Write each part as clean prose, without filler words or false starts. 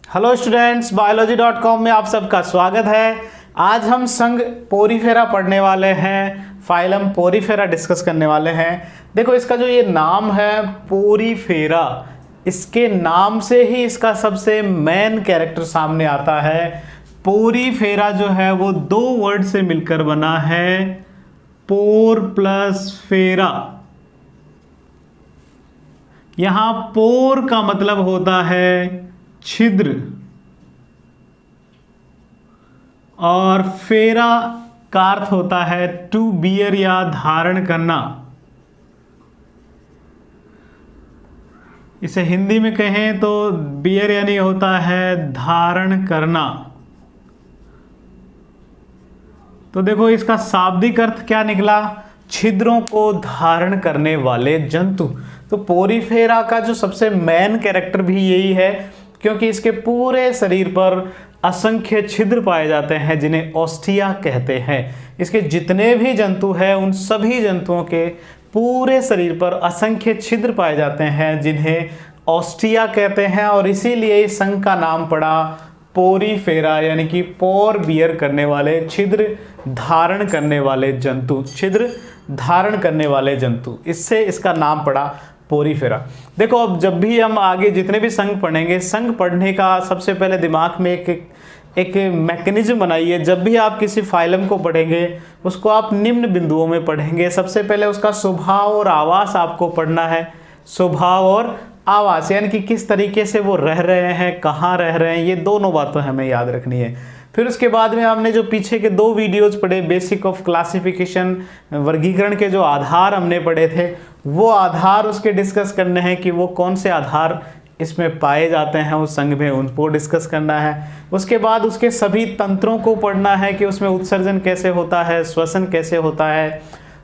Hello students, biology.com में आप सबका स्वागत है। आज हम संघ पोरीफेरा पढ़ने वाले हैं, फाइलम पोरीफेरा डिस्कस करने वाले हैं। देखो, इसका जो ये नाम है पोरीफेरा, इसके नाम से ही इसका सबसे मेन कैरेक्टर सामने आता है। पोरीफेरा जो है वो दो वर्ड से मिलकर बना है, पोर प्लस फेरा। यहां पोर का मतलब होता है छिद्र और फेरा का अर्थ होता है टू बियर या धारण करना। इसे हिंदी में कहें तो बियर यानी होता है धारण करना। तो देखो, इसका शाब्दिक अर्थ क्या निकला? छिद्रों को धारण करने वाले जंतु। तो पोरीफेरा का जो सबसे मेन कैरेक्टर भी यही है, क्योंकि इसके पूरे शरीर पर असंख्य छिद्र पाए जाते हैं जिन्हें ऑस्टिया कहते हैं। इसके जितने भी जंतु हैं उन सभी जंतुओं के पूरे शरीर पर असंख्य छिद्र पाए जाते हैं जिन्हें ऑस्टिया कहते हैं, और इसीलिए इस संघ का नाम पड़ा पोरीफेरा, यानी कि पोर बियर करने वाले, छिद्र धारण करने वाले जंतु, छिद्र धारण करने वाले जंतु। इससे इसका नाम पड़ा पोरीफेरा। देखो, अब जब भी हम आगे जितने भी संघ पढ़ेंगे, संघ पढ़ने का सबसे पहले दिमाग में एक मैकेनिज्म बनाइए। जब भी आप किसी फाइलम को पढ़ेंगे उसको आप निम्न बिंदुओं में पढ़ेंगे। सबसे पहले उसका स्वभाव और आवास आपको पढ़ना है। स्वभाव और आवास यानी कि किस तरीके से वो रह रहे हैं, कहाँ रह रहे हैं, ये दोनों बातें हमें याद रखनी है। फिर उसके बाद में हमने जो पीछे के दो वीडियोज पढ़े, बेसिक ऑफ क्लासिफिकेशन, वर्गीकरण के जो आधार हमने पढ़े थे, वो आधार उसके डिस्कस करने हैं कि वो कौन से आधार इसमें पाए जाते हैं उस संघ में, उनको डिस्कस करना है। उसके बाद उसके सभी तंत्रों को पढ़ना है कि उसमें उत्सर्जन कैसे होता है, श्वसन कैसे होता है,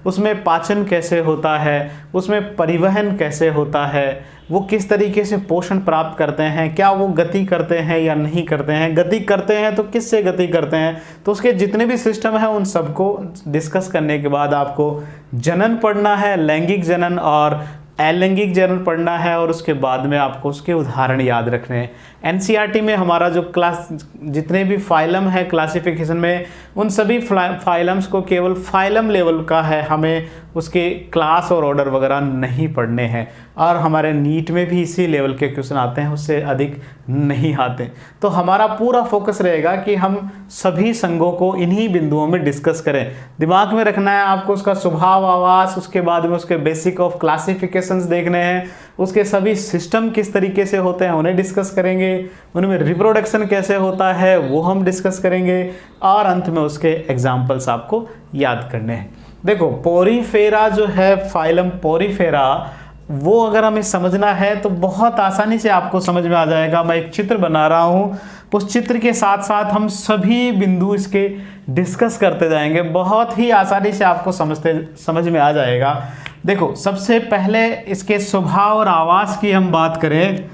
उसमें पाचन कैसे होता है, उसमें परिवहन कैसे होता है, वो किस तरीके से पोषण प्राप्त करते हैं, क्या वो गति करते हैं या नहीं करते हैं, गति करते हैं तो किससे गति करते हैं। तो उसके जितने भी सिस्टम हैं उन सबको डिस्कस करने के बाद आपको जनन पढ़ना है, लैंगिक जनन और अलैंगिक जनन पढ़ना है, और उसके बाद में आपको उसके उदाहरण याद रखने हैं। एनसीईआरटी में हमारा जो क्लास जितने भी फाइलम है क्लासिफिकेशन में, उन सभी फाइलम्स को केवल फाइलम लेवल का है, हमें उसके क्लास और ऑर्डर वगैरह नहीं पढ़ने हैं। और हमारे नीट में भी इसी लेवल के क्वेश्चन आते हैं, उससे अधिक नहीं आते। तो हमारा पूरा फोकस रहेगा कि हम सभी संघों को इन्हीं बिंदुओं में डिस्कस करें। दिमाग में रखना है आपको उसका स्वभाव, आवास, उसके बाद में उसके बेसिक ऑफ क्लासिफिकेशंस देखने हैं, उसके सभी सिस्टम किस तरीके से होते हैं उन्हें डिस्कस करेंगे, उनमें रिप्रोडक्शन कैसे होता है वो हम डिस्कस करेंगे, और अंत में उसके एग्जाम्पल्स आपको याद करने हैं। देखो, पोरीफेरा जो है, फाइलम पोरीफेरा, वो अगर हमें समझना है तो बहुत आसानी से आपको समझ में आ जाएगा। मैं एक चित्र बना रहा हूँ, उस चित्र के साथ साथ हम सभी बिंदु इसके डिस्कस करते जाएंगे, बहुत ही आसानी से आपको समझ में आ जाएगा। देखो, सबसे पहले इसके स्वभाव और आवास की हम बात करें,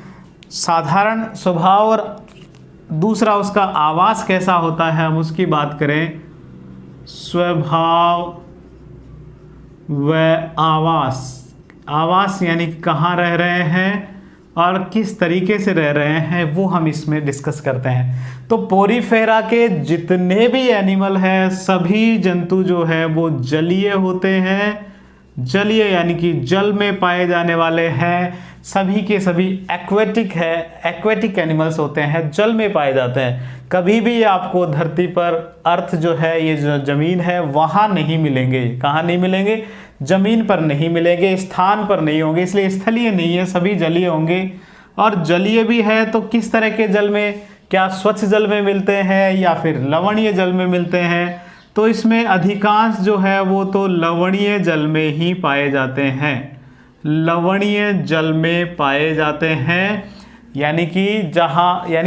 साधारण स्वभाव, और दूसरा उसका आवास कैसा होता है हम उसकी बात करें। स्वभाव व आवास, आवास यानी कहाँ रह रहे हैं और किस तरीके से रह रहे हैं वो हम इसमें डिस्कस करते हैं। तो पोरीफेरा के जितने भी एनिमल हैं, सभी जंतु जो है वो जलीय होते हैं। जलीय यानी कि जल में पाए जाने वाले हैं, सभी के सभी एक्वेटिक है, एक्वेटिक एनिमल्स होते हैं, जल में पाए जाते हैं। कभी भी आपको धरती पर अर्थ जो है, ये जो जमीन है, वहाँ नहीं मिलेंगे। कहाँ नहीं मिलेंगे? जमीन पर नहीं मिलेंगे, स्थान पर नहीं होंगे, इसलिए स्थलीय नहीं है, सभी जलीय होंगे। और जलीय भी है तो किस तरह के जल में? क्या स्वच्छ जल में मिलते हैं या फिर लवणीय जल में मिलते हैं? तो इसमें अधिकांश जो है वो तो लवणीय जल में ही पाए जाते हैं, लवणीय जल में पाए जाते हैं, यानी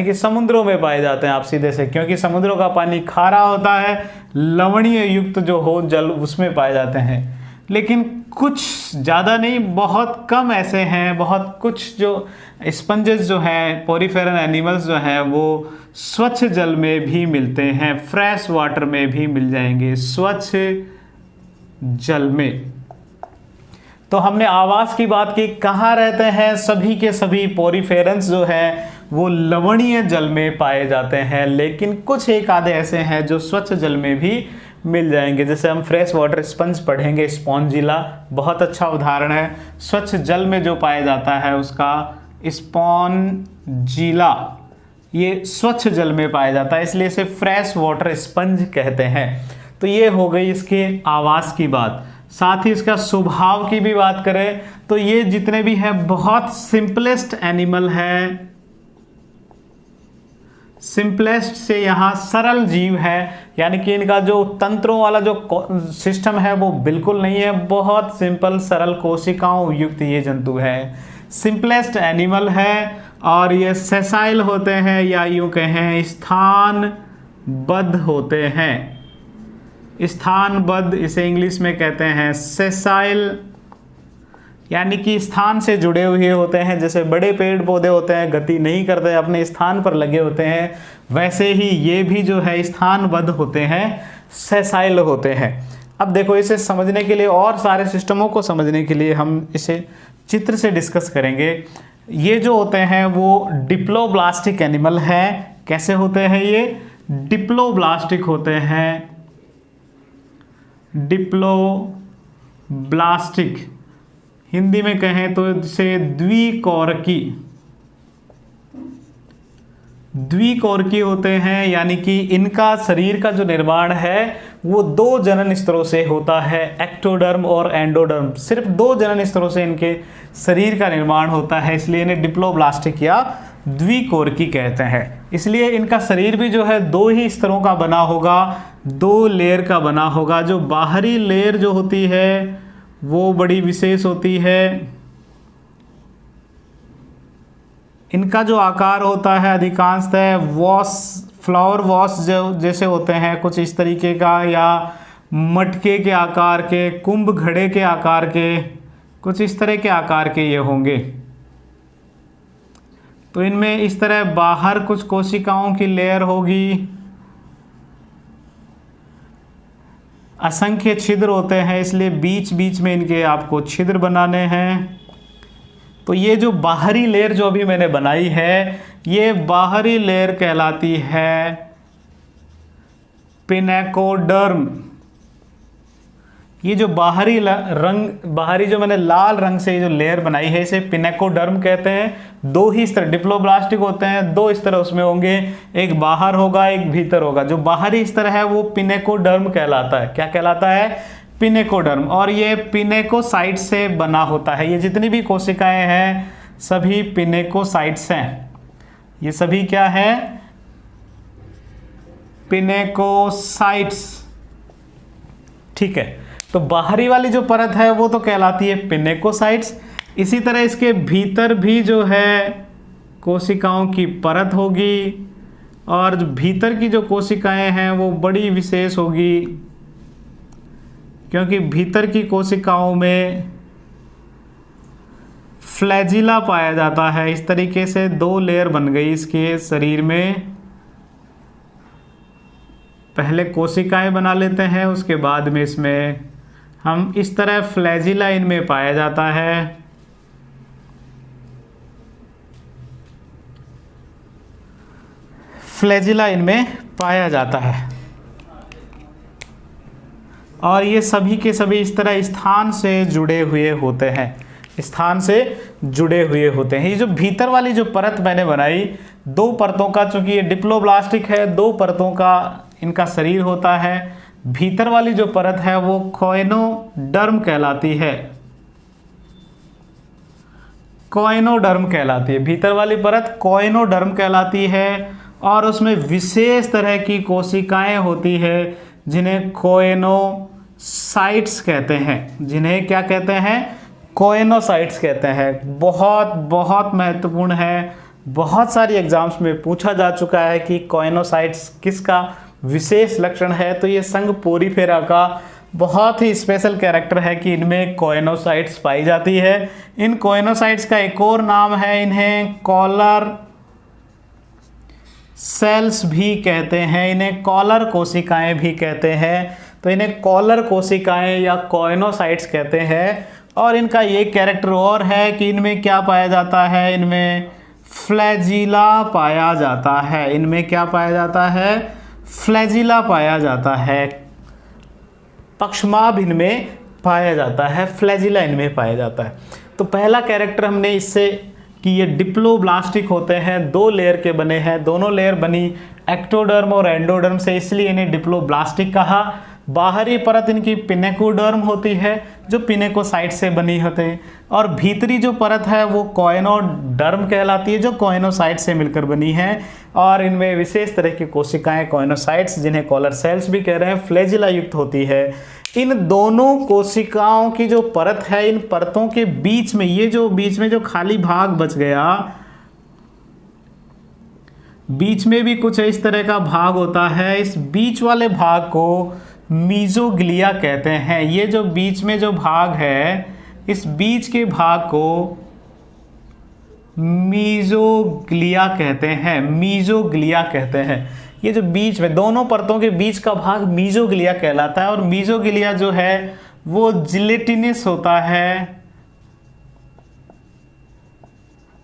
कि समुद्रों में पाए जाते हैं आप सीधे से, क्योंकि समुद्रों का पानी खारा होता है, लवणीय युक्त जो हो जल उसमें पाए जाते हैं। लेकिन कुछ ज़्यादा नहीं, बहुत कम ऐसे हैं, बहुत कुछ जो स्पंजेस जो हैं, पोरीफेरन एनिमल्स जो हैं, वो स्वच्छ जल में भी मिलते हैं, फ्रेश वाटर में भी मिल जाएंगे, स्वच्छ जल में। तो हमने आवास की बात की, कहाँ रहते हैं? सभी के सभी पोरीफेरेंस जो हैं वो लवणीय जल में पाए जाते हैं, लेकिन कुछ एक आधे ऐसे हैं जो स्वच्छ जल में भी मिल जाएंगे। जैसे हम फ्रेश वाटर स्पंज पढ़ेंगे, स्पॉन्जिला बहुत अच्छा उदाहरण है, स्वच्छ जल में जो पाया जाता है उसका स्पॉन्जिला, ये स्वच्छ जल में पाया जाता है, इसलिए इसे फ्रेश वाटर स्पंज कहते हैं। तो ये हो गई इसके आवास की बात। साथ ही इसका स्वभाव की भी बात करें तो ये जितने भी है बहुत सिंपलेस्ट एनिमल है, सिंपलेस्ट से यहाँ सरल जीव है, यानी कि इनका जो तंत्रों वाला जो सिस्टम है वो बिल्कुल नहीं है, बहुत सिंपल सरल कोशिकाओं युक्त ये जंतु है, सिंपलेस्ट एनिमल है। और ये सेसाइल होते हैं या यूं कहें स्थानबद्ध होते हैं, स्थानबद्ध इसे इंग्लिश में कहते हैं सेसाइल, यानी कि स्थान से जुड़े हुए होते हैं। जैसे बड़े पेड़ पौधे होते हैं गति नहीं करते, अपने स्थान पर लगे होते हैं, वैसे ही ये भी जो है स्थानबद्ध होते हैं, सेसाइल होते हैं। अब देखो इसे समझने के लिए और सारे सिस्टमों को समझने के लिए हम इसे चित्र से डिस्कस करेंगे। ये जो होते हैं वो डिप्लोब्लास्टिक एनिमल हैं। कैसे होते हैं ये? डिप्लोब्लास्टिक होते हैं, डिप्लोब्लास्टिक, हिंदी में कहें तो इसे द्विकोरकी, द्विकोरकी होते हैं, यानी कि इनका शरीर का जो निर्माण है वो दो जनन स्तरों से होता है, एक्टोडर्म और एंडोडर्म, सिर्फ दो जनन स्तरों से इनके शरीर का निर्माण होता है, इसलिए इन्हें डिप्लोब्लास्टिक या द्विकोरकी कहते हैं। इसलिए इनका शरीर भी जो है दो ही स्तरों का बना होगा, दो लेयर का बना होगा। जो बाहरी लेयर जो होती है वो बड़ी विशेष होती है, इनका जो आकार होता है अधिकांशतः वॉश, फ्लावर वॉश जो जैसे होते हैं कुछ इस तरीके का, या मटके के आकार के, कुंभ घड़े के आकार के, कुछ इस तरह के आकार के ये होंगे। तो इनमें इस तरह बाहर कुछ कोशिकाओं की लेयर होगी, असंख्य छिद्र होते हैं, इसलिए बीच बीच में इनके आपको छिद्र बनाने हैं। तो ये जो बाहरी लेयर जो अभी मैंने बनाई है ये बाहरी लेयर कहलाती है पिनेकोडर्म। ये जो बाहरी जो मैंने लाल रंग से जो लेयर बनाई है इसे पिनेकोडर्म कहते हैं। दो ही स्तर डिप्लोब्लास्टिक होते हैं, दो स्तर उसमें होंगे, एक बाहर होगा एक भीतर होगा। जो बाहरी स्तर है वो पिनेकोडर्म कहलाता है। क्या कहलाता है? पिनेकोडर्म। और ये पिनेकोसाइट से बना होता है। ये जितनी भी कोशिकाएं हैं सभी पिनेकोसाइट्स हैं। ये सभी क्या है? पिनेकोसाइट्स। ठीक है, तो बाहरी वाली जो परत है वो तो कहलाती है पिनेकोसाइट्स। इसी तरह इसके भीतर भी जो है कोशिकाओं की परत होगी, और जो भीतर की जो कोशिकाएं हैं वो बड़ी विशेष होगी, क्योंकि भीतर की कोशिकाओं में फ्लैजिला पाया जाता है। इस तरीके से दो लेयर बन गई इसके शरीर में। पहले कोशिकाएं बना लेते हैं, उसके बाद में इसमें हम इस तरह फ्लैजिला इनमें पाया जाता है। फ्लैजिला इनमें पाया जाता है, और ये सभी के सभी इस तरह स्थान से जुड़े हुए होते हैं, स्थान से जुड़े हुए होते हैं। ये जो भीतर वाली जो परत मैंने बनाई, दो परतों का, चूंकि ये डिप्लोब्लास्टिक है, दो परतों का इनका शरीर होता है। भीतर वाली जो परत है वो कोइनोडर्म कहलाती है, कोइनोडर्म कहलाती है। भीतर वाली परत कोइनोडर्म कहलाती है, और उसमें विशेष तरह की कोशिकाएं होती है जिन्हें कोइनोसाइट्स कहते हैं। जिन्हें क्या कहते हैं? कोइनोसाइट्स कहते हैं। बहुत बहुत महत्वपूर्ण है, बहुत सारी एग्जाम्स में पूछा जा चुका है कि कोइनोसाइट्स किसका विशेष लक्षण है। तो ये संघ पोरीफेरा का बहुत ही स्पेशल कैरेक्टर है कि इनमें कोइनोसाइट्स पाई जाती है। इन कोइनोसाइट्स का एक और नाम है, इन्हें कॉलर सेल्स भी कहते हैं, इन्हें कॉलर कोशिकाएं भी कहते हैं। तो इन्हें कॉलर कोशिकाएं या कोइनोसाइट्स कहते हैं। और इनका ये कैरेक्टर और है कि इनमें क्या पाया जाता है? इनमें फ्लैजिला पाया जाता है। इनमें क्या पाया जाता है? फ्लैजिला पाया जाता है। पक्षमाभ इनमें पाया जाता है, फ्लैजिला इनमें पाया जाता है। तो पहला कैरेक्टर हमने इससे कि ये डिप्लोब्लास्टिक होते हैं, 2 लेयर के बने हैं, दोनों लेयर बनी एक्टोडर्म और एंडोडर्म से, इसलिए इन्हें डिप्लोब्लास्टिक कहा। बाहरी परत इनकी पिनेकोडर्म होती है जो पिनेकोसाइट से बनी होती है, और भीतरी जो परत है वो कोइनोडर्म कहलाती है जो कोइनोसाइट से मिलकर बनी है। और इनमें विशेष तरह की कोशिकाएं कोइनोसाइट्स, जिन्हें कॉलर सेल्स भी कह रहे हैं, फ्लैजिला युक्त होती है। इन दोनों कोशिकाओं की जो परत है, इन परतों के बीच में ये जो बीच में जो खाली भाग बच गया, बीच में भी कुछ इस तरह का भाग होता है। इस बीच वाले भाग को मीजोग्लिया कहते हैं। ये जो बीच में जो भाग है, इस बीच के भाग को मीजोग्लिया कहते हैं, मीजोग्लिया कहते हैं। ये जो बीच में दोनों परतों के बीच का भाग मीजोग्लिया कहलाता है। और मीजोग्लिया जो है वो जिलेटिनस होता है,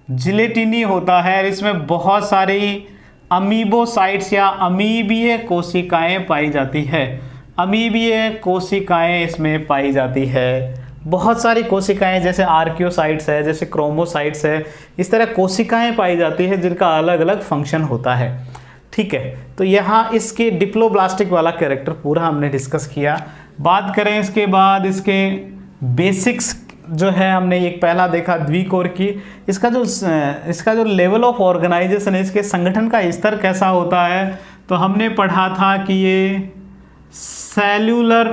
जिलेटिनी होता है। इसमें बहुत सारी अमीबोसाइट्स या अमीबीय कोशिकाएं पाई जाती है। अमीबीय कोशिकाएं इसमें पाई जाती है। बहुत सारी कोशिकाएं, जैसे आर्कियोसाइट्स है, जैसे क्रोमोसाइट्स है, इस तरह कोशिकाएं पाई जाती है जिनका अलग अलग फंक्शन होता है। ठीक है, तो यहाँ इसके डिप्लोब्लास्टिक वाला कैरेक्टर पूरा हमने डिस्कस किया। बात करें इसके बाद इसके बेसिक्स जो है, हमने एक पहला देखा द्विकोर की। इसका जो लेवल ऑफ ऑर्गेनाइजेशन है, इसके संगठन का स्तर कैसा होता है, तो हमने पढ़ा था कि ये सेल्यूलर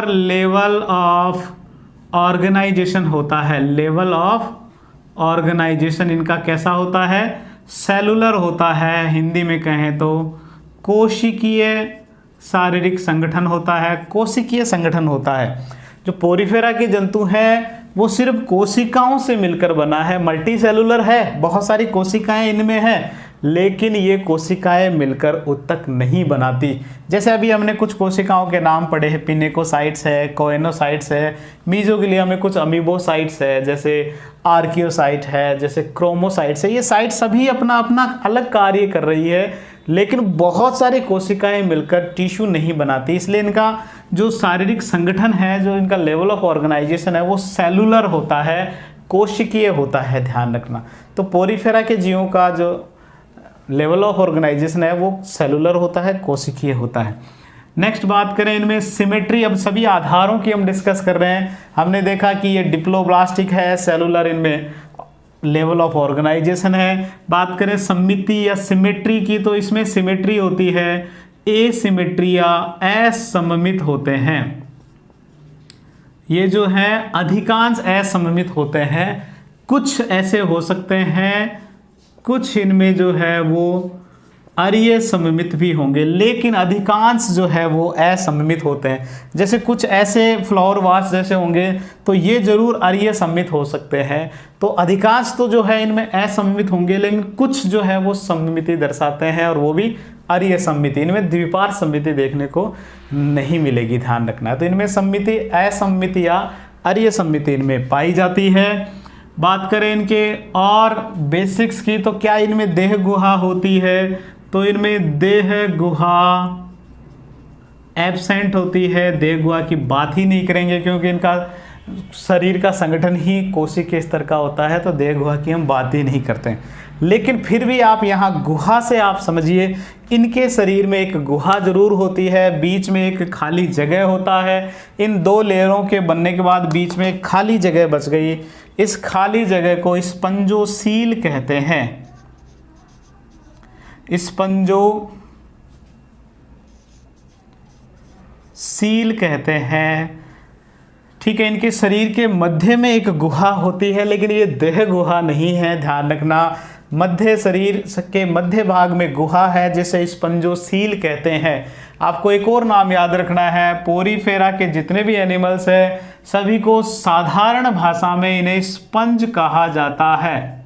लेवल ऑफ ऑर्गेनाइजेशन होता है। लेवल ऑफ ऑर्गेनाइजेशन इनका कैसा होता है? सेलुलर होता है। हिंदी में कहें तो कोशिकीय शारीरिक संगठन होता है, कोशिकीय संगठन होता है। जो पोरिफेरा के जंतु हैं वो सिर्फ कोशिकाओं से मिलकर बना है, मल्टी सेलुलर है, बहुत सारी कोशिकाएं इनमें हैं, लेकिन ये कोशिकाएं मिलकर उत्तक नहीं बनाती। जैसे अभी हमने कुछ कोशिकाओं के नाम पढ़े हैं, पिनेकोसाइट्स है, कोइनोसाइट्स है, मीजोग्लिया में कुछ अमीबोसाइट्स है, जैसे आर्कियोसाइट है, जैसे क्रोमोसाइट्स है। ये साइट सभी अपना अपना अलग कार्य कर रही है, लेकिन बहुत सारी कोशिकाएं मिलकर टिश्यू नहीं बनाती। इसलिए इनका जो शारीरिक संगठन है, जो इनका लेवल ऑफ ऑर्गेनाइजेशन है, वो सेलुलर होता है, कोशिकीय होता है, ध्यान रखना। तो पोरिफेरा के जीवों का जो लेवल ऑफ ऑर्गेनाइजेशन है वो सेलुलर होता है, कोशिकीय होता है। नेक्स्ट बात करें इनमें सिमेट्री। अब सभी आधारों की हम डिस्कस कर रहे हैं। हमने देखा कि ये डिप्लोब्लास्टिक है, सेलुलर, इनमें लेवल ऑफ ऑर्गेनाइजेशन है। बात करें सममिति या सिमेट्री की, तो इसमें सिमेट्री होती है, एसिमेट्री या असममित होते हैं। ये जो है अधिकांश असममित होते हैं, कुछ ऐसे हो सकते हैं, कुछ इनमें जो है वो अरीय सममित भी होंगे, लेकिन अधिकांश जो है वो असममित होते हैं। जैसे कुछ ऐसे फ्लावर वाश जैसे होंगे तो ये जरूर अरीय सममित हो सकते हैं। तो अधिकांश तो जो है इनमें असममित होंगे, लेकिन कुछ जो है वो सममिति दर्शाते हैं, और वो भी अरीय सममिति। इनमें द्विपार सममिति देखने को नहीं मिलेगी, ध्यान रखना है। तो इनमें सममिति, असममिति या अरीय सममिति इनमें पाई जाती है। बात करें इनके और बेसिक्स की, तो क्या इनमें देह गुहा होती है, तो इनमें देह गुहा एब्सेंट होती है। देह गुहा की बात ही नहीं करेंगे, क्योंकि इनका शरीर का संगठन ही कोशिकीय स्तर का होता है, तो देह गुहा की हम बात ही नहीं करते हैं। लेकिन फिर भी आप यहाँ गुहा से आप समझिए, इनके शरीर में एक गुहा जरूर होती है, बीच में एक खाली जगह होता है। इन 2 लेयरों के बनने के बाद बीच में एक खाली जगह बच गई। इस खाली जगह को स्पंजोसील कहते हैं। स्पंजोसील कहते हैं, ठीक है। इनके शरीर के मध्य में एक गुहा होती है, लेकिन ये देह गुहा नहीं है, ध्यान रखना। मध्य शरीर के मध्य भाग में गुहा है, जिसे स्पंजोसील कहते हैं। आपको एक और नाम याद रखना है, पोरीफेरा के जितने भी एनिमल्स हैं सभी को साधारण भाषा में इन्हें स्पंज कहा जाता है।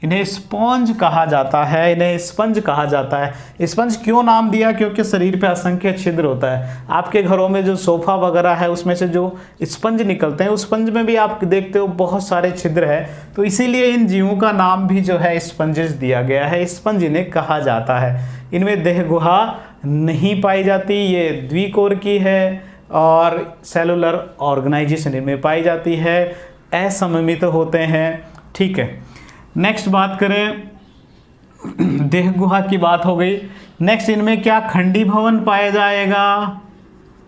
इन्हें स्पॉन्ज कहा जाता है, इन्हें स्पंज कहा जाता है। स्पंज क्यों नाम दिया? क्योंकि शरीर पे असंख्य छिद्र होता है। आपके घरों में जो सोफा वगैरह है उसमें से जो स्पंज निकलते हैं, उस स्पंज में भी आप देखते हो बहुत सारे छिद्र है, तो इसीलिए इन जीवों का नाम भी जो है स्पंजेस दिया गया है। स्पंज इन्हें कहा जाता है। इनमें देह गुहा नहीं पाई जाती, ये द्विकोर की है और सेलुलर ऑर्गेनाइजेशन इनमें पाई जाती है, असममित होते हैं। ठीक है, नेक्स्ट बात करें, देह गुहा की बात हो गई। नेक्स्ट, इनमें क्या खंडी भवन पाया जाएगा?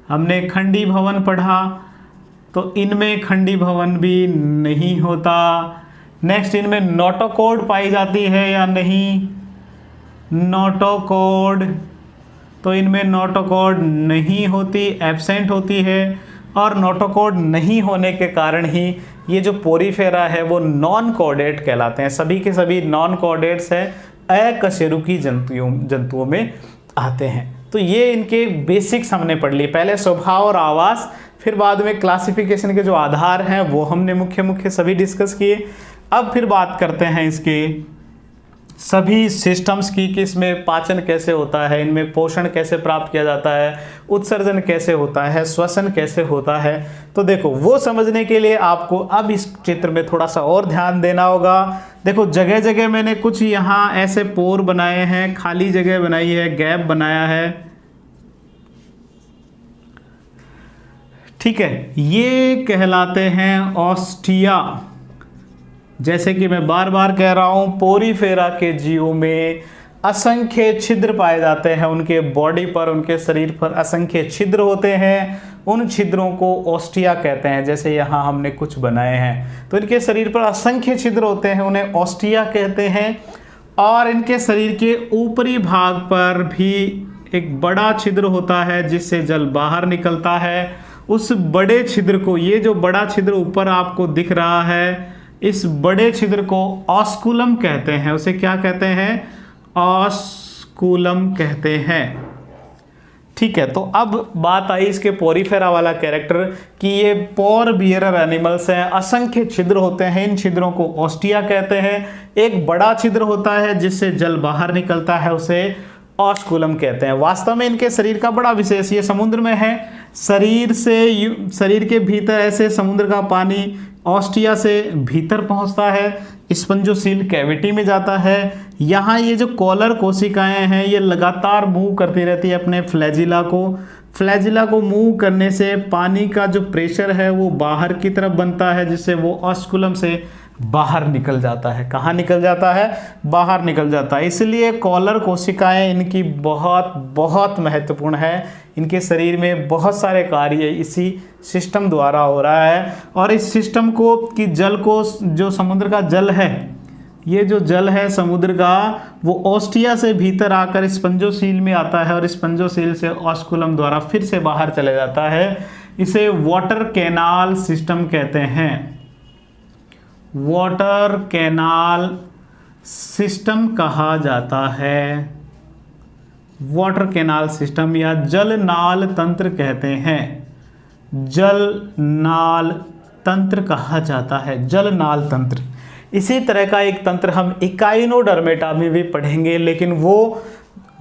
हमने खंडी भवन पढ़ा, तो इनमें खंडी भवन भी नहीं होता। नेक्स्ट, इनमें नोटोकॉर्ड पाई जाती है या नहीं? नोटोकॉर्ड, तो इनमें नोटोकॉर्ड नहीं होती, एब्सेंट होती है। और नोटोकॉर्ड नहीं होने के कारण ही ये जो पोरीफेरा है वो नॉन कॉर्डेट कहलाते हैं। सभी के सभी नॉन कॉर्डेट्स है, अकशेरुकी जंतुओं में आते हैं। तो ये इनके बेसिक्स हमने पढ़ लिए, पहले स्वभाव और आवास, फिर बाद में क्लासिफिकेशन के जो आधार हैं वो हमने मुख्य सभी डिस्कस किए। अब फिर बात करते हैं इसके सभी सिस्टम्स की कि इसमें पाचन कैसे होता है, इनमें पोषण कैसे प्राप्त किया जाता है, उत्सर्जन कैसे होता है, श्वसन कैसे होता है। तो देखो, वो समझने के लिए आपको अब इस चित्र में थोड़ा सा और ध्यान देना होगा। देखो, जगह जगह मैंने कुछ यहाँ ऐसे पोर बनाए हैं, खाली जगह बनाई है, गैप बनाया है। ठीक है, ये कहलाते हैं ऑस्टिया। जैसे कि मैं बार बार कह रहा हूं, पोरीफेरा के जीवों में असंख्य छिद्र पाए जाते हैं। उनके बॉडी पर, उनके शरीर पर असंख्य छिद्र होते हैं। उन छिद्रों को ऑस्टिया कहते हैं। जैसे यहाँ हमने कुछ बनाए हैं, तो इनके शरीर पर असंख्य छिद्र होते हैं, उन्हें ऑस्टिया कहते हैं। और इनके शरीर के ऊपरी भाग पर भी एक बड़ा छिद्र होता है जिससे जल बाहर निकलता है। उस बड़े छिद्र को, ये जो बड़ा छिद्र ऊपर आपको दिख रहा है, इस बड़े छिद्र को ऑस्कुलम कहते हैं। उसे क्या कहते हैं? ऑस्कुलम कहते हैं। ठीक है, तो अब बात आई इसके पोरीफेरा वाला कैरेक्टर कि ये पोर बियरर एनिमल्स हैं, असंख्य छिद्र होते हैं, इन छिद्रों को ऑस्टिया कहते हैं। एक बड़ा छिद्र होता है जिससे जल बाहर निकलता है, उसे ऑस्कुलम कहते हैं। वास्तव में इनके शरीर का बड़ा विशेष, ये समुद्र में है, शरीर के भीतर ऐसे समुद्र का पानी ऑस्टिया से भीतर पहुंचता है, स्पंजोसील कैविटी में जाता है। यहाँ ये जो कॉलर कोशिकाएं हैं ये लगातार मूव करती रहती है अपने फ्लैजिला को मूव करने से पानी का जो प्रेशर है वो बाहर की तरफ बनता है, जिससे वो ऑस्कुलम से बाहर निकल जाता है। कहाँ निकल जाता है? बाहर निकल जाता है। इसलिए कॉलर कोशिकाएं इनकी बहुत बहुत महत्वपूर्ण है। इनके शरीर में बहुत सारे कार्य इसी सिस्टम द्वारा हो रहा है। और इस सिस्टम को कि जल को, जो समुद्र का जल है, ये जो जल है समुद्र का, वो ऑस्टिया से भीतर आकर स्पंजोसील में आता है और स्पंजोसील से ऑस्कुलम द्वारा फिर से बाहर चले जाता है। इसे वाटर कैनाल सिस्टम कहते हैं। वाटर कैनाल सिस्टम कहा जाता है। वाटर कैनाल सिस्टम या जल नाल तंत्र कहते हैं। जल नाल तंत्र कहा जाता है, जल नाल तंत्र। इसी तरह का एक तंत्र हम इकाइनोडर्मेटा में भी पढ़ेंगे, लेकिन वो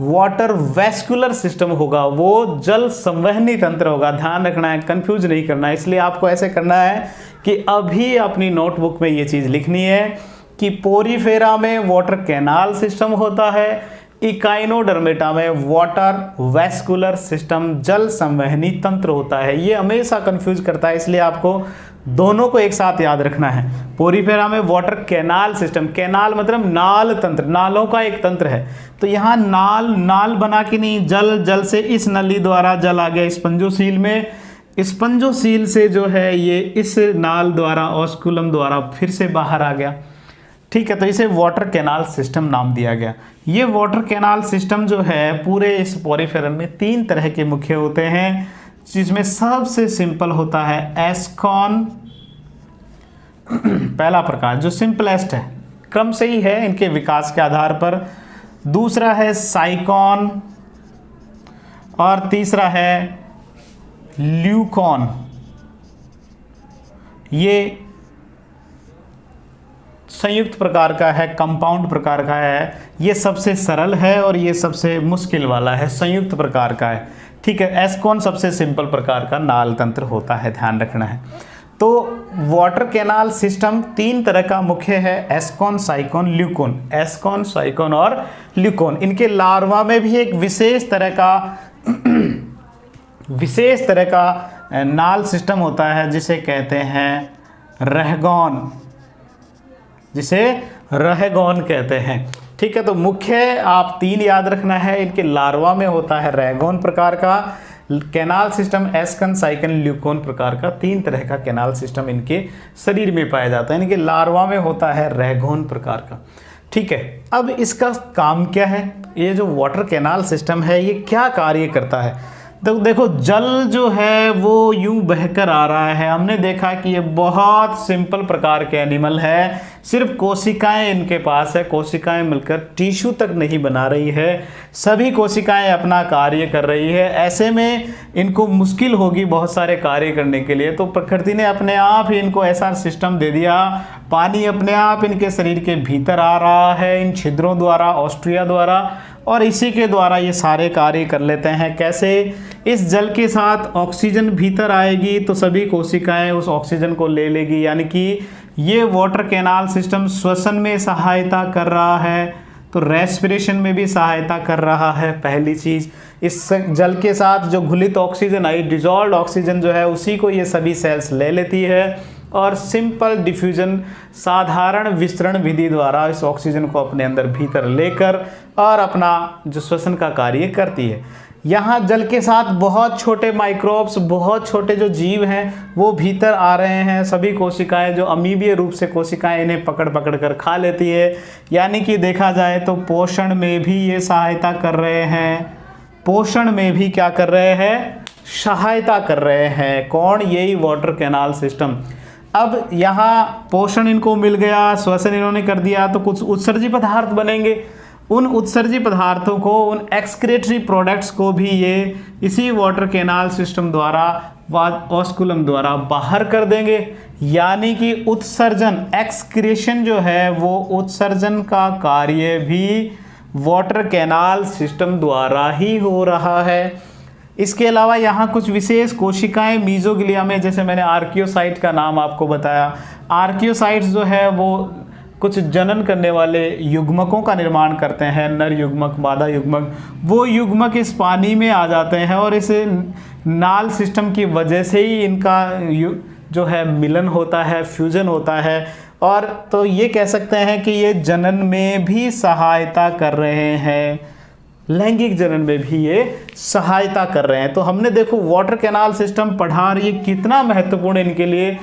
वाटर वैस्कुलर सिस्टम होगा, वो जल संवहनी तंत्र होगा। ध्यान रखना है, कंफ्यूज नहीं करना है। इसलिए आपको ऐसे करना है कि अभी अपनी नोटबुक में ये चीज़ लिखनी है कि पोरीफेरा में वाटर कैनाल सिस्टम होता है, इकाइनोडर्मेटा में वाटर वैस्कुलर सिस्टम, जल संवहनी तंत्र होता है। ये हमेशा कंफ्यूज करता है, इसलिए आपको दोनों को एक साथ याद रखना है। पोरीफेरा में वाटर कैनाल सिस्टम, कैनाल मतलब नाल तंत्र, नालों का एक तंत्र है। तो यहाँ नाल बना के नहीं, जल से इस नली द्वारा जल आ गया स्पंजोसील में, स्पंजोसील से जो है ये इस नाल द्वारा, ऑस्कुलम द्वारा फिर से बाहर आ गया। ठीक है, तो इसे वाटर कैनाल सिस्टम नाम दिया गया। ये वाटर कैनाल सिस्टम जो है पूरे इस पोरीफेरन में 3 तरह के मुख्य होते हैं, जिसमें सबसे सिंपल होता है एस्कॉन, पहला प्रकार जो सिंपलेस्ट है, क्रम से ही है इनके विकास के आधार पर। दूसरा है साइकॉन और तीसरा है ल्यूकॉन। ये संयुक्त प्रकार का है, कंपाउंड प्रकार का है, ये सबसे सरल है और ये सबसे मुश्किल वाला है, संयुक्त प्रकार का है। ठीक है, एस्कॉन सबसे सिंपल प्रकार का नाल तंत्र होता है, ध्यान रखना है। तो वाटर कैनाल सिस्टम 3 तरह का मुख्य है, एस्कॉन, साइकोन, ल्यूकोन। एस्कॉन, साइकोन और ल्यूकोन। इनके लार्वा में भी एक विशेष तरह का नाल सिस्टम होता है जिसे कहते हैं रहगोन, जिसे रहगोन कहते हैं। ठीक है, तो मुख्य आप 3 याद रखना है। इनके लार्वा में होता है रहगोन प्रकार का कैनाल सिस्टम, एस्कन, साइकन, ल्यूकोन प्रकार का 3 तरह का कैनाल सिस्टम इनके शरीर में पाया जाता है। इनके लार्वा में होता है रहगोन प्रकार का। ठीक है, अब इसका काम क्या है? ये जो वाटर कैनाल सिस्टम है ये क्या कार्य करता है? तो देखो, जल जो है वो यूं बहकर आ रहा है। हमने देखा कि ये बहुत सिंपल प्रकार के एनिमल है, सिर्फ कोशिकाएं इनके पास है, कोशिकाएं मिलकर टिश्यू तक नहीं बना रही है, सभी कोशिकाएं अपना कार्य कर रही है। ऐसे में इनको मुश्किल होगी बहुत सारे कार्य करने के लिए, तो प्रकृति ने अपने आप ही इनको ऐसा सिस्टम दे दिया। पानी अपने आप इनके शरीर के भीतर आ रहा है इन छिद्रों द्वारा, ऑस्ट्रिया द्वारा, और इसी के द्वारा ये सारे कार्य कर लेते हैं। कैसे? इस जल के साथ ऑक्सीजन भीतर आएगी तो सभी कोशिकाएं उस ऑक्सीजन को ले लेगी, यानी कि ये वाटर कैनाल सिस्टम श्वसन में सहायता कर रहा है, तो रेस्पिरेशन में भी सहायता कर रहा है। पहली चीज़, इस जल के साथ जो घुलित ऑक्सीजन आई, डिजॉल्व ऑक्सीजन जो है, उसी को ये सभी सेल्स ले लेती है और सिंपल डिफ्यूजन, साधारण विस्तरण विधि द्वारा इस ऑक्सीजन को अपने अंदर भीतर लेकर और अपना जो श्वसन का कार्य करती है। यहाँ जल के साथ बहुत छोटे माइक्रोब्स, बहुत छोटे जो जीव हैं वो भीतर आ रहे हैं। सभी कोशिकाएं जो अमीबीय रूप से कोशिकाएं इन्हें पकड़ पकड़ कर खा लेती है। यानी कि देखा जाए तो पोषण में भी ये सहायता कर रहे हैं, पोषण में भी क्या कर रहे हैं? सहायता कर रहे हैं। कौन? यही वाटर कैनाल सिस्टम। अब यहाँ पोषण इनको मिल गया, श्वसन इन्होंने कर दिया, तो कुछ उत्सर्जी पदार्थ बनेंगे। उन उत्सर्जी पदार्थों को, उन एक्सक्रेटरी प्रोडक्ट्स को भी ये इसी वाटर कैनाल सिस्टम द्वारा, ऑस्कुलम द्वारा बाहर कर देंगे। यानी कि उत्सर्जन, एक्सक्रेशन जो है वो उत्सर्जन का कार्य भी वाटर कैनाल सिस्टम द्वारा ही हो रहा है। इसके अलावा यहाँ कुछ विशेष कोशिकाएं मीजोग्लिया में, जैसे मैंने आर्कियोसाइट का नाम आपको बताया, आर्कियोसाइट्स जो है वो कुछ जनन करने वाले युग्मकों का निर्माण करते हैं, नर युग्मक, मादा युग्मक। वो युग्मक इस पानी में आ जाते हैं और इस नाल सिस्टम की वजह से ही इनका जो है मिलन होता है, फ्यूजन होता है, और तो ये कह सकते हैं कि ये जनन में भी सहायता कर रहे हैं, लैंगिक जनन में भी ये सहायता कर रहे हैं। तो हमने देखो वाटर कैनाल सिस्टम पढ़ा और ये कितना महत्वपूर्ण इनके लिए।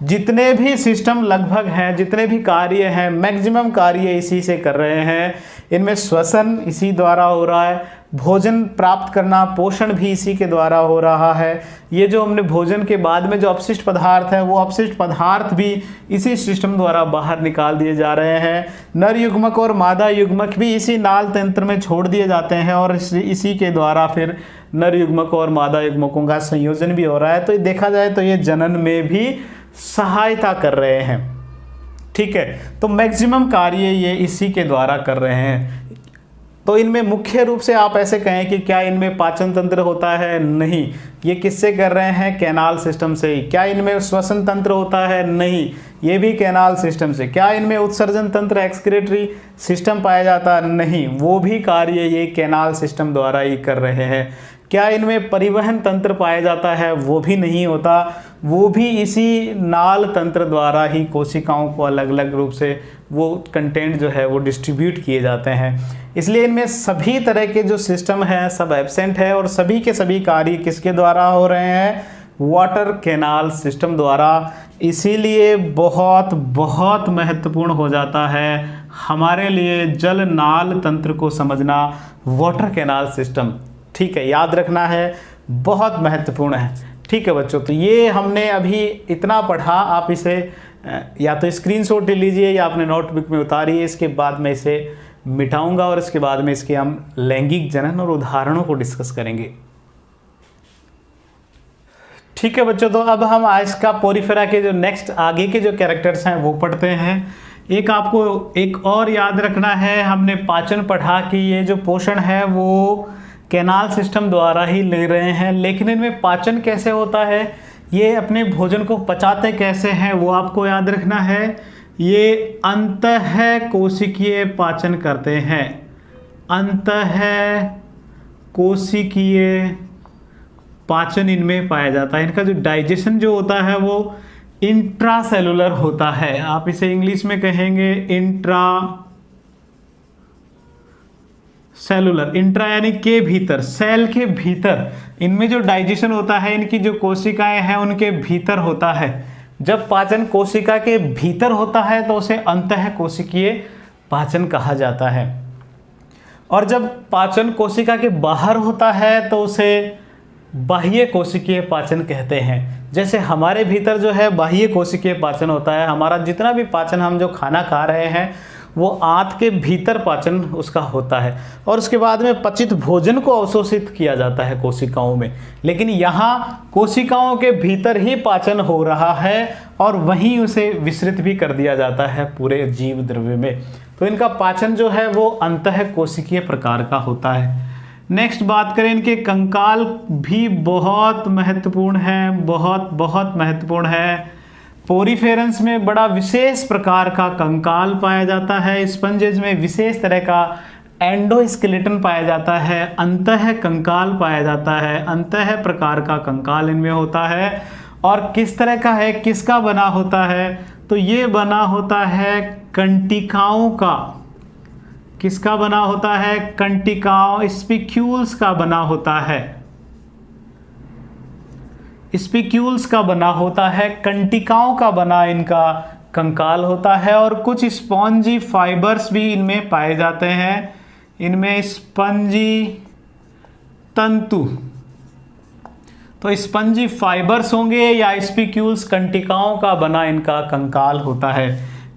जितने भी सिस्टम लगभग हैं, जितने भी कार्य हैं, मैक्सिमम कार्य इसी से कर रहे हैं। इनमें श्वसन इसी द्वारा हो रहा है, भोजन प्राप्त करना, पोषण भी इसी के द्वारा हो रहा है। ये जो हमने भोजन के बाद में जो अपशिष्ट पदार्थ है, वो अपशिष्ट पदार्थ भी इसी सिस्टम द्वारा बाहर निकाल दिए जा रहे हैं। नर युग्मक और मादा युग्मक भी इसी नाल तंत्र में छोड़ दिए जाते हैं और इसी के द्वारा फिर नर युग्मक और मादा युग्मकों का संयोजन भी हो रहा है। तो देखा जाए तो ये जनन में भी सहायता कर रहे हैं। ठीक है, तो मैक्सिमम कार्य ये इसी के द्वारा कर रहे हैं। तो इनमें मुख्य रूप से आप ऐसे कहें कि क्या इनमें पाचन तंत्र होता है? नहीं। ये किससे कर रहे हैं? कैनाल सिस्टम से ही। क्या इनमें श्वसन तंत्र होता है? नहीं, ये भी कैनाल सिस्टम से। क्या इनमें उत्सर्जन तंत्र, एक्सक्रेटरी सिस्टम पाया जाता? नहीं, वो भी कार्य ये कैनाल सिस्टम द्वारा ही कर रहे हैं। क्या इनमें परिवहन तंत्र पाया जाता है? वो भी नहीं होता, वो भी इसी नाल तंत्र द्वारा ही कोशिकाओं को अलग अलग रूप से वो कंटेंट जो है वो डिस्ट्रीब्यूट किए जाते हैं। इसलिए इनमें सभी तरह के जो सिस्टम हैं सब एब्सेंट है और सभी के सभी कार्य किसके द्वारा हो रहे हैं? वाटर कैनाल सिस्टम द्वारा। इसीलिए बहुत बहुत महत्वपूर्ण हो जाता है हमारे लिए जल नाल तंत्र को समझना, वाटर कैनाल सिस्टम। ठीक है, याद रखना है, बहुत महत्वपूर्ण है। ठीक है बच्चों, तो ये हमने अभी इतना पढ़ा। आप इसे या तो स्क्रीनशॉट ले लीजिए या अपने नोटबुक में उतारिए। इसके बाद मैं इसे मिटाऊंगा और इसके बाद में इसके हम लैंगिक जनन और उदाहरणों को डिस्कस करेंगे। ठीक है बच्चों, तो अब हम आज का पोरिफेरा के जो नेक्स्ट आगे के जो कैरेक्टर्स हैं वो पढ़ते हैं। एक आपको एक और याद रखना है, हमने पाचन पढ़ा कि ये जो पोषण है वो कैनाल सिस्टम द्वारा ही ले रहे हैं, लेकिन इनमें पाचन कैसे होता है, ये अपने भोजन को पचाते कैसे हैं वो आपको याद रखना है। ये अंतः कोशिकीय पाचन करते हैं, अंतः कोशिकीय पाचन इनमें पाया जाता है। इनका जो डाइजेशन जो होता है वो इंट्रासेलुलर होता है, आप इसे इंग्लिश में कहेंगे इंट्रा सेलुलर। इंट्रा यानी के भीतर, सेल के भीतर इनमें जो डाइजेशन होता है, इनकी जो कोशिकाएं हैं उनके भीतर होता है। जब पाचन कोशिका के भीतर होता है तो उसे अंतः कोशिकीय पाचन कहा जाता है, और जब पाचन कोशिका के बाहर होता है तो उसे बाह्य कोशिकीय पाचन कहते हैं। जैसे हमारे भीतर जो है बाह्य कोशिकीय पाचन होता है, हमारा जितना भी पाचन, हम जो खाना खा रहे हैं वो आंत के भीतर पाचन उसका होता है, और उसके बाद में पचित भोजन को अवशोषित किया जाता है कोशिकाओं में। लेकिन यहाँ कोशिकाओं के भीतर ही पाचन हो रहा है और वहीं उसे विसरित भी कर दिया जाता है पूरे जीव द्रव्य में। तो इनका पाचन जो है वो अंतः कोशिकीय प्रकार का होता है। नेक्स्ट बात करें, इनके कंकाल भी बहुत महत्वपूर्ण है, बहुत बहुत महत्वपूर्ण है। पोरीफेरेंस में बड़ा विशेष प्रकार का कंकाल पाया जाता है, स्पंजेज में विशेष तरह का एंडोस्केलेटन पाया जाता है, अंतः कंकाल पाया जाता है, अंतः प्रकार का कंकाल इनमें होता है। और किस तरह का है, किसका बना होता है, तो ये बना होता है कंटिकाओं का। किसका बना होता है, कंटिकाओं, स्पिक्यूल्स का बना होता है, स्पिक्यूल्स का बना होता है, कंटिकाओं का बना इनका कंकाल होता है। और कुछ स्पॉन्जी फाइबर्स भी इनमें पाए जाते हैं, इनमें स्पंजी तंतु, तो स्पंजी फाइबर्स होंगे या स्पिक्यूल्स, कंटिकाओं का बना इनका कंकाल होता है।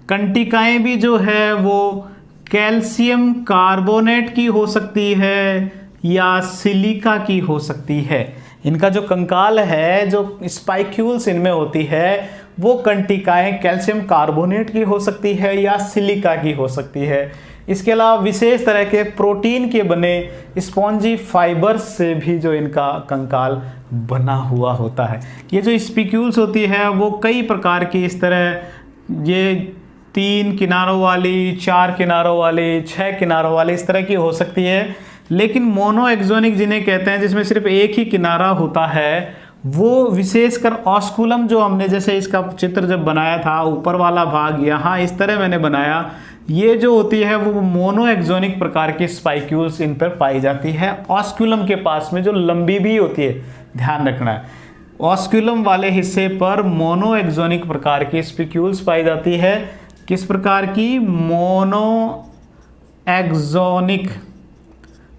कंटिकाएं भी जो है वो कैल्शियम कार्बोनेट की हो सकती है या सिलिका की हो सकती है। इनका जो कंकाल है, जो स्पाइक्यूल्स इनमें होती है, वो कंटिकाएं कैल्शियम कार्बोनेट की हो सकती है या सिलिका की हो सकती है। इसके अलावा विशेष तरह के प्रोटीन के बने स्पॉन्जी फाइबर्स से भी जो इनका कंकाल बना हुआ होता है। ये जो स्पिक्यूल्स होती है वो कई प्रकार की, इस तरह ये 3 किनारों वाली, 4 किनारों वाली, 6 किनारों वाली, इस तरह की हो सकती है। लेकिन मोनोएक्सोनिक जिन्हें कहते हैं, जिसमें सिर्फ एक ही किनारा होता है, वो विशेषकर ऑस्कुलम, जो हमने जैसे इसका चित्र जब बनाया था, ऊपर वाला भाग यहाँ इस तरह मैंने बनाया, ये जो होती है वो मोनोएक्सोनिक प्रकार की स्पाइक्यूल्स इन पर पाई जाती है। ऑस्कुलम के पास में जो लंबी भी होती है, ध्यान रखना है, ऑस्कुलम वाले हिस्से पर मोनोएक्सोनिक प्रकार की स्पिक्यूल्स पाई जाती है। किस प्रकार की, मोनोएक्सोनिक,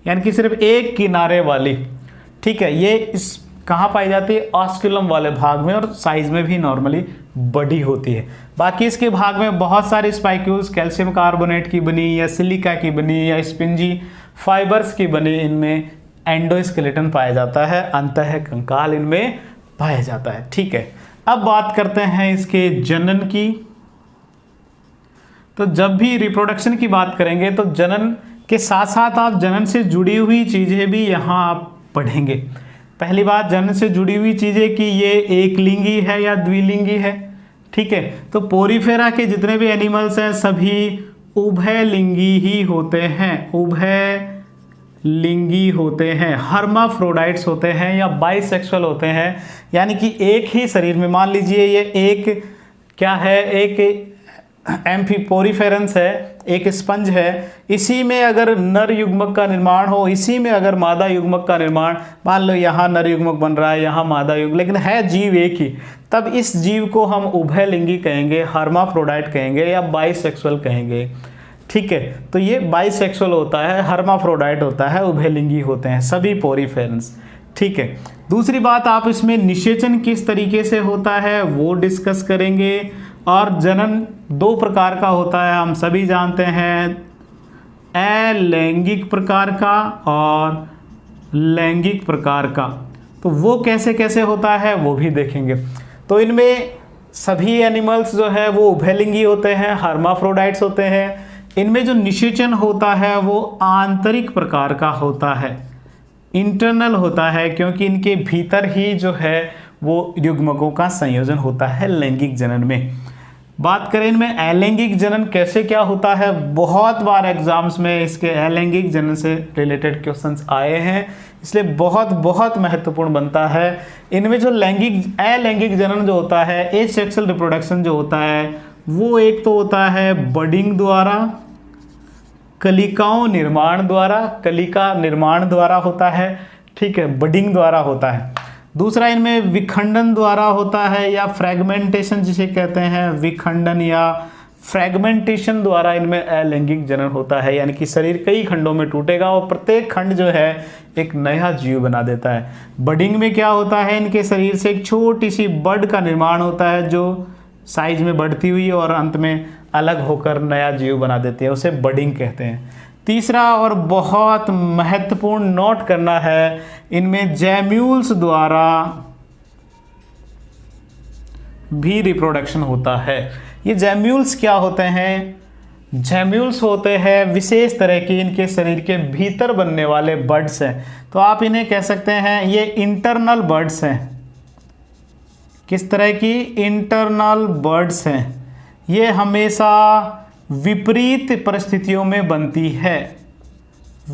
यानी कि सिर्फ एक किनारे वाली। ठीक है, ये इस कहाँ पाई जाती है, ऑस्कुलम वाले भाग में, और साइज में भी नॉर्मली बड़ी होती है। बाकी इसके भाग में बहुत सारी स्पाइक्यूल्स कैल्शियम कार्बोनेट की बनी या सिलिका की बनी या स्पिंजी फाइबर्स की बनी, इनमें एंडोस्केलेटन पाया जाता है, अंतः कंकाल इनमें पाया जाता है। ठीक है, अब बात करते हैं इसके जनन की। तो जब भी रिप्रोडक्शन की बात करेंगे तो जनन के साथ साथ आप जनन से जुड़ी हुई चीज़ें भी यहाँ आप पढ़ेंगे। पहली बात, जनन से जुड़ी हुई चीज़ें कि ये एक लिंगी है या द्विलिंगी है। ठीक है, तो पोरीफेरा के जितने भी एनिमल्स हैं सभी उभयलिंगी ही होते हैं, उभयलिंगी होते हैं, हर्माफ्रोडाइट्स होते हैं या बाइसेक्सुअल होते हैं। यानी कि एक ही शरीर में, मान लीजिए ये एक क्या है, एक एम्फीपोरीफेरेंस है, एक स्पंज है, इसी में अगर नर युग्मक का निर्माण हो, इसी में अगर मादा युग्मक का निर्माण, मान लो यहाँ नर युग्मक बन रहा है, यहाँ मादा युग्मक, लेकिन है जीव एक ही, तब इस जीव को हम उभयलिंगी कहेंगे, हर्माफ्रोडाइट कहेंगे या बाइसेक्सुअल कहेंगे। ठीक है, तो ये बाइसेक्सुअल होता है, हर्माफ्रोडाइट होता है, उभयलिंगी होते हैं सभी पोरीफेरेंस। ठीक है, दूसरी बात, आप इसमें निषेचन किस तरीके से होता है वो डिस्कस करेंगे। और जनन 2 प्रकार का होता है, हम सभी जानते हैं, अलैंगिक प्रकार का और लैंगिक प्रकार का। तो वो कैसे कैसे होता है वो भी देखेंगे। तो इनमें सभी एनिमल्स जो है वो उभयलिंगी होते हैं, हर्माफ्रोडाइट्स होते हैं। इनमें जो निषेचन होता है वो आंतरिक प्रकार का होता है, इंटरनल होता है, क्योंकि इनके भीतर ही जो है वो युग्मकों का संयोजन होता है लैंगिक जनन में। बात करें इनमें अलैंगिक जनन कैसे क्या होता है, बहुत बार एग्जाम्स में इसके अलैंगिक जनन से रिलेटेड क्वेश्चंस आए हैं, इसलिए बहुत महत्वपूर्ण बनता है। इनमें जो अलैंगिक जनन जो होता है, एसेक्सुअल रिप्रोडक्शन जो होता है, वो एक तो होता है बडिंग द्वारा, कलिकाओं निर्माण द्वारा, कलिका निर्माण द्वारा होता है, ठीक है, बडिंग द्वारा होता है। दूसरा इनमें विखंडन द्वारा होता है या फ्रैगमेंटेशन जिसे कहते हैं, विखंडन या फ्रैगमेंटेशन द्वारा इनमें अलैंगिक जनन होता है, यानी कि शरीर कई खंडों में टूटेगा और प्रत्येक खंड जो है एक नया जीव बना देता है। बडिंग में क्या होता है, इनके शरीर से एक छोटी सी बड का निर्माण होता है जो साइज में बढ़ती हुई और अंत में अलग होकर नया जीव बना देती है, उसे बडिंग कहते हैं। तीसरा और बहुत महत्वपूर्ण नोट करना है, इनमें जैम्यूल्स द्वारा भी रिप्रोडक्शन होता है। ये जैम्यूल्स क्या होते हैं? जैम्यूल्स होते हैं विशेष तरह की इनके शरीर के भीतर बनने वाले बर्ड्स हैं, तो आप इन्हें कह सकते हैं ये इंटरनल बर्ड्स हैं। किस तरह की? इंटरनल बर्ड्स हैं। ये हमेशा विपरीत परिस्थितियों में बनती है,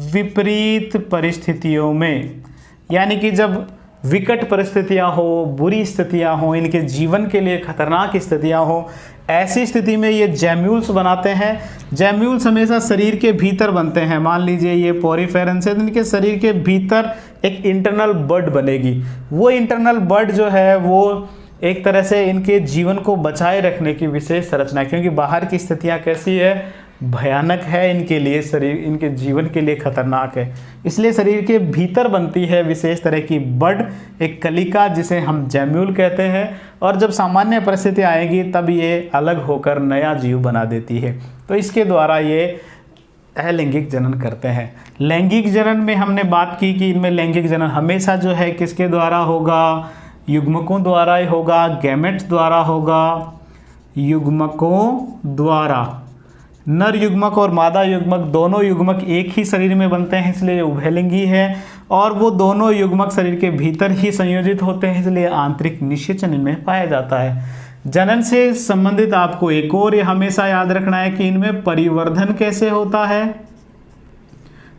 विपरीत परिस्थितियों में, यानी कि जब विकट परिस्थितियां हो, बुरी स्थितियां हो, इनके जीवन के लिए खतरनाक स्थितियां हो, ऐसी स्थिति में ये जैम्यूल्स बनाते हैं। जैम्यूल्स हमेशा शरीर के भीतर बनते हैं। मान लीजिए ये पोरीफेरेंस है, तो इनके शरीर के भीतर एक इंटरनल बर्ड बनेगी। वो इंटरनल बर्ड जो है वो एक तरह से इनके जीवन को बचाए रखने की विशेष संरचना है, क्योंकि बाहर की स्थितियां कैसी है, भयानक है इनके लिए, शरीर इनके जीवन के लिए खतरनाक है, इसलिए शरीर के भीतर बनती है विशेष तरह की बड, एक कलिका जिसे हम जैम्यूल कहते हैं, और जब सामान्य परिस्थिति आएगी तब ये अलग होकर नया जीव बना देती है। तो इसके द्वारा ये अलैंगिक जनन करते हैं। लैंगिक जनन में हमने बात की कि इनमें लैंगिक जनन हमेशा जो है किसके द्वारा होगा? युग्मकों द्वारा ही होगा, गैमेट्स द्वारा होगा, युग्मकों द्वारा। नर युग्मक और मादा युग्मक दोनों युग्मक एक ही शरीर में बनते हैं, इसलिए उभयलिंगी है, और वो दोनों युग्मक शरीर के भीतर ही संयोजित होते हैं, इसलिए आंतरिक निषेचन इनमें पाया जाता है। जनन से संबंधित आपको एक और ये हमेशा याद रखना है कि इनमें परिवर्धन कैसे होता है,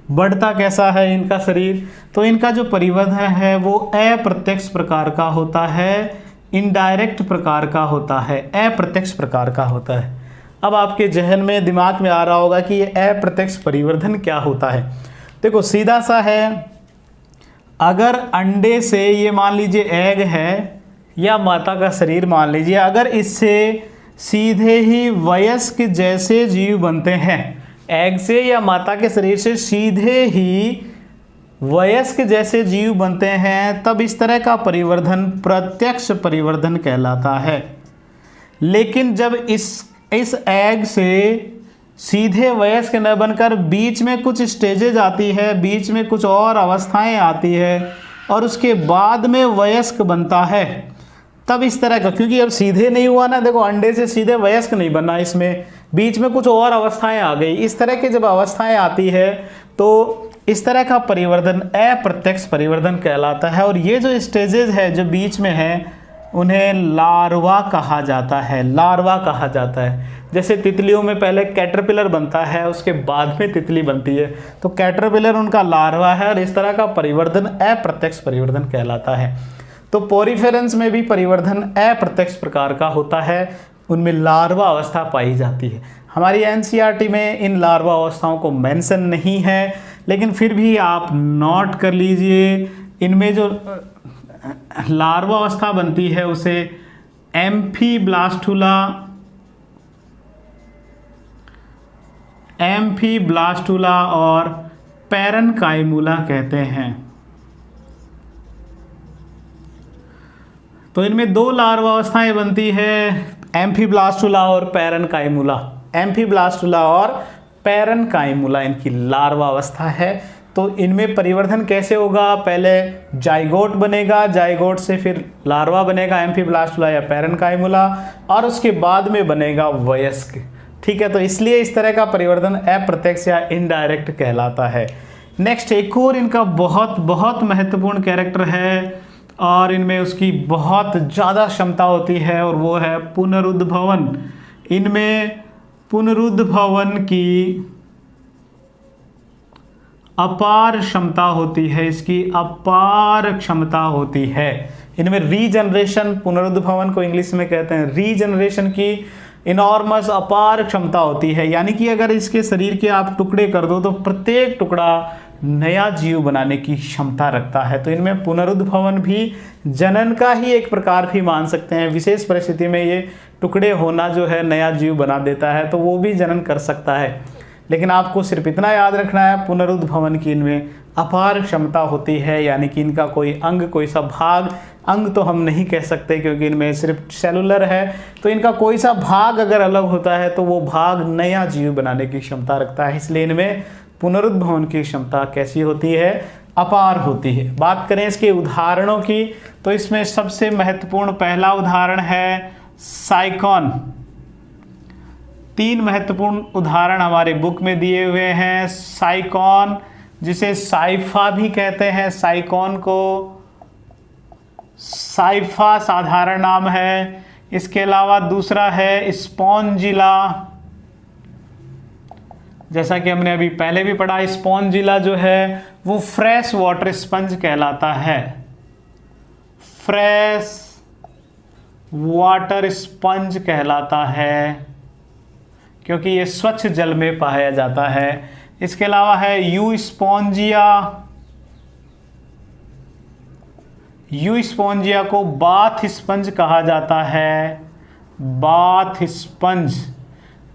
बढ़ता कैसा है इनका शरीर। तो इनका जो परिवर्धन है वो अप्रत्यक्ष प्रकार का होता है, इनडायरेक्ट प्रकार का होता है, अप्रत्यक्ष प्रकार का होता है। अब आपके जहन में, दिमाग में आ रहा होगा कि ये अप्रत्यक्ष परिवर्धन क्या होता है। देखो सीधा सा है, अगर अंडे से, ये मान लीजिए एग है या माता का शरीर मान लीजिए, अगर इससे सीधे ही वयस्क जैसे जीव बनते हैं, एग से या माता के शरीर से सीधे ही वयस्क जैसे जीव बनते हैं, तब इस तरह का परिवर्धन प्रत्यक्ष परिवर्धन कहलाता है। लेकिन जब इस एग से सीधे वयस्क न बनकर बीच में कुछ स्टेजेज आती है, बीच में कुछ और अवस्थाएं आती है और उसके बाद में वयस्क बनता है, तब इस तरह का, क्योंकि अब सीधे नहीं हुआ ना, देखो अंडे से सीधे वयस्क नहीं बनना, इसमें बीच में कुछ और अवस्थाएं आ गई, इस तरह की जब अवस्थाएं आती है तो इस तरह का परिवर्धन अप्रत्यक्ष परिवर्धन कहलाता है। और ये जो स्टेजेस है जो बीच में है उन्हें लार्वा कहा जाता है, लार्वा कहा जाता है। जैसे तितलियों में पहले कैटरपिलर बनता है, उसके बाद में तितली बनती है, तो कैटरपिलर उनका लार्वा है, और इस तरह का परिवर्धन अप्रत्यक्ष परिवर्धन कहलाता है। तो पोरीफेरेंस में भी परिवर्धन अप्रत्यक्ष प्रकार का होता है, उनमें लार्वा अवस्था पाई जाती है। हमारी एनसीईआरटी में इन लार्वा अवस्थाओं को मेंशन नहीं है, लेकिन फिर भी आप नोट कर लीजिए, इनमें जो लार्वा अवस्था बनती है उसे एम्फीब्लास्टुला और पैरेन्काइमुला कहते हैं। तो इनमें दो लार्वा अवस्थाएं बनती है, एम्फीब्लास्टुला और पैरेन्काइमुला। एम्फीब्लास्टुला और पैरेन्काइमुला इनकी लार्वा अवस्था है। तो इनमें परिवर्धन कैसे होगा, पहले जाइगोट बनेगा, जाइगोट से फिर लार्वा बनेगा एम्फीब्लास्टुला या पैरेन्काइमुला, और उसके बाद में बनेगा वयस्क। ठीक है, तो इसलिए इस तरह का परिवर्तन अप्रत्यक्ष या इनडायरेक्ट कहलाता है। नेक्स्ट एक और इनका बहुत बहुत महत्वपूर्ण कैरेक्टर है और इनमें उसकी बहुत ज़्यादा क्षमता होती है, और वो है पुनरुद्भवन। इनमें पुनरुद्भवन की अपार क्षमता होती है, इसकी अपार क्षमता होती है। इनमें रीजनरेशन, पुनरुद्भवन को इंग्लिश में कहते हैं रीजनरेशन की इनॉर्मस अपार क्षमता होती है। यानी कि अगर इसके शरीर के आप टुकड़े कर दो तो प्रत्येक टुकड़ा नया जीव बनाने की क्षमता रखता है। तो इनमें पुनरुद्भवन भी जनन का ही एक प्रकार भी मान सकते हैं। विशेष परिस्थिति में ये टुकड़े होना जो है नया जीव बना देता है, तो वो भी जनन कर सकता है। लेकिन आपको सिर्फ इतना याद रखना है, पुनरुद्भवन की इनमें अपार क्षमता होती है। यानी कि इनका कोई अंग, कोई सा भाग, अंग तो हम नहीं कह सकते क्योंकि इनमें सिर्फ सेलुलर है, तो इनका कोई सा भाग अगर अलग होता है तो वो भाग नया जीव बनाने की क्षमता रखता है। इसलिए इनमें पुनरुद्भवन की क्षमता कैसी होती है, अपार होती है। बात करें इसके उदाहरणों की, तो इसमें सबसे महत्वपूर्ण पहला उदाहरण है साइकॉन। 3 महत्वपूर्ण उदाहरण हमारे बुक में दिए हुए हैं। साइकॉन, जिसे साइफा भी कहते हैं, साइकॉन को साइफा साधारण नाम है। इसके अलावा दूसरा है स्पॉन्जिला, जैसा कि हमने अभी पहले भी पढ़ा, स्पॉन्जिला जो है वो फ्रेश वाटर स्पंज कहलाता है। फ्रेश वाटर स्पंज कहलाता है क्योंकि ये स्वच्छ जल में पाया जाता है। इसके अलावा है यूस्पोंजिया। यूस्पोंजिया को बाथ स्पंज कहा जाता है, बाथ स्पंज,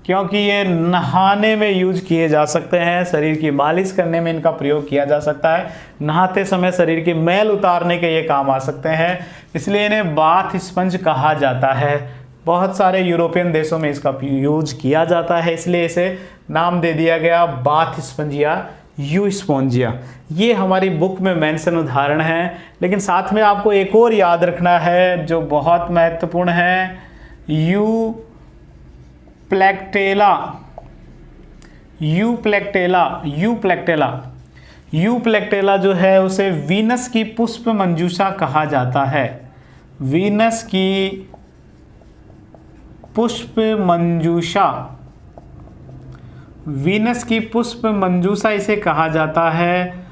क्योंकि ये नहाने में यूज किए जा सकते हैं, शरीर की मालिश करने में इनका प्रयोग किया जा सकता है, नहाते समय शरीर की मैल उतारने के ये काम आ सकते हैं, इसलिए इन्हें बाथ स्पंज कहा जाता है। बहुत सारे यूरोपियन देशों में इसका यूज किया जाता है, इसलिए इसे नाम दे दिया गया बाथ स्पंज या यूस्पोंजिया। ये हमारी बुक में मेंशन उदाहरण है, लेकिन साथ में आपको एक और याद रखना है जो बहुत महत्वपूर्ण है, यूप्लेक्टेला। यूप्लेक्टेला जो है उसे वीनस की पुष्प मंजूषा कहा जाता है। वीनस की पुष्प मंजूषा, वीनस की पुष्प मंजूषा इसे कहा जाता है।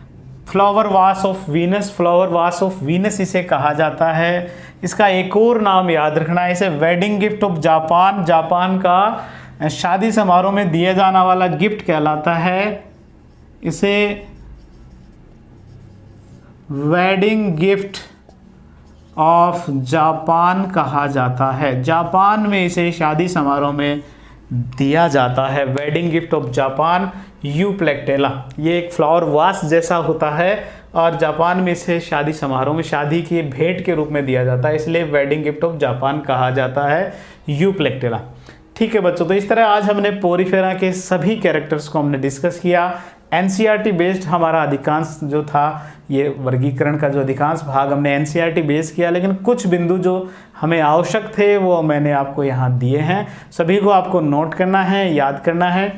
Flower vase of Venus, flower vase of Venus इसे कहा जाता है। इसका एक और नाम याद रखना है, इसे wedding gift of Japan, Japan का शादी समारोह में दिया जाने वाला गिफ्ट कहलाता है। इसे वेडिंग गिफ्ट ऑफ जापान कहा जाता है। जापान में इसे शादी समारोह में दिया जाता है, wedding gift of Japan, Euplectella. ये एक फ्लावर वास जैसा होता है और जापान में इसे शादी समारोह में शादी की भेंट के रूप में दिया जाता है, इसलिए वेडिंग गिफ्ट ऑफ जापान कहा जाता है यूप्लेक्टेला। ठीक है बच्चों, तो इस तरह आज हमने पोरीफेरा के सभी कैरेक्टर्स को हमने डिस्कस किया। एनसीईआरटी बेस्ड हमारा अधिकांश जो था, ये वर्गीकरण का जो अधिकांश भाग हमने एनसीईआरटी बेस किया, लेकिन कुछ बिंदु जो हमें आवश्यक थे वो मैंने आपको यहाँ दिए हैं। सभी को आपको नोट करना है, याद करना है।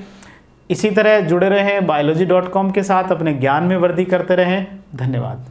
इसी तरह जुड़े रहें biology.com के साथ, अपने ज्ञान में वृद्धि करते रहें। धन्यवाद।